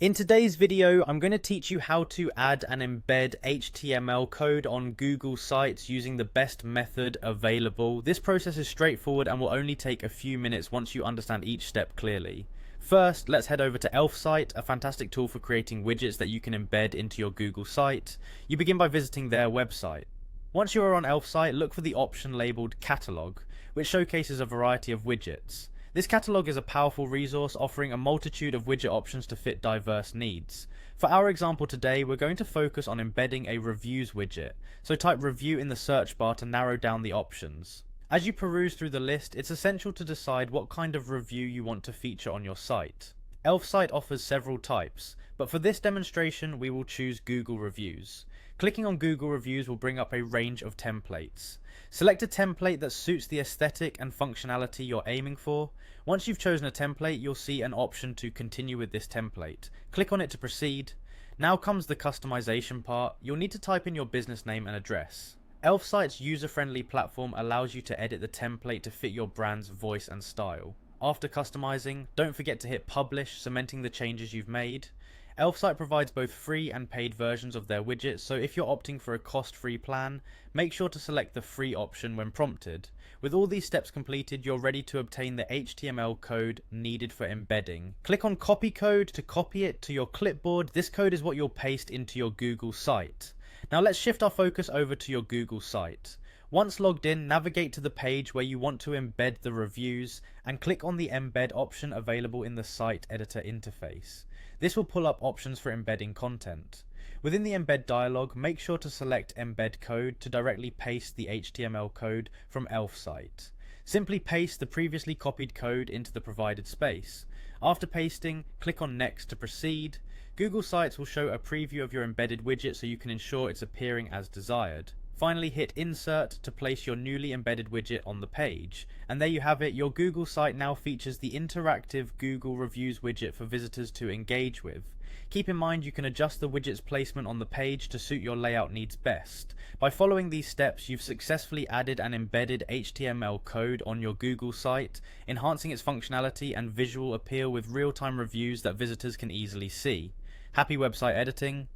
In today's video, I'm going to teach you how to add and embed HTML code on Google Sites using the best method available. This process is straightforward and will only take a few minutes once you understand each step clearly. First, let's head over to Elfsight, a fantastic tool for creating widgets that you can embed into your Google site. You begin by visiting their website. Once you are on Elfsight, look for the option labeled Catalog, which showcases a variety of widgets. This catalog is a powerful resource offering a multitude of widget options to fit diverse needs. For our example today, we're going to focus on embedding a reviews widget, so type review in the search bar to narrow down the options. As you peruse through the list, it's essential to decide what kind of review you want to feature on your site. Elfsight offers several types, but for this demonstration we will choose Google Reviews. Clicking on Google Reviews will bring up a range of templates. Select a template that suits the aesthetic and functionality you're aiming for. Once you've chosen a template, you'll see an option to continue with this template. Click on it to proceed. Now comes the customization part. You'll need to type in your business name and address. Elfsight's user-friendly platform allows you to edit the template to fit your brand's voice and style. After customizing, don't forget to hit publish, cementing the changes you've made. Elfsight provides both free and paid versions of their widgets, so if you're opting for a cost-free plan, make sure to select the free option when prompted. With all these steps completed, you're ready to obtain the HTML code needed for embedding. Click on copy code to copy it to your clipboard. This code is what you'll paste into your Google site. Now let's shift our focus over to your Google site. Once logged in, navigate to the page where you want to embed the reviews and click on the embed option available in the site editor interface. This will pull up options for embedding content. Within the embed dialog, make sure to select embed code to directly paste the HTML code from Elfsight. Simply paste the previously copied code into the provided space. After pasting, click on next to proceed. Google Sites will show a preview of your embedded widget so you can ensure it's appearing as desired. Finally, hit insert to place your newly embedded widget on the page. And there you have it, your Google site now features the interactive Google Reviews widget for visitors to engage with. Keep in mind you can adjust the widget's placement on the page to suit your layout needs best. By following these steps, you've successfully added and embedded HTML code on your Google site, enhancing its functionality and visual appeal with real-time reviews that visitors can easily see. Happy website editing!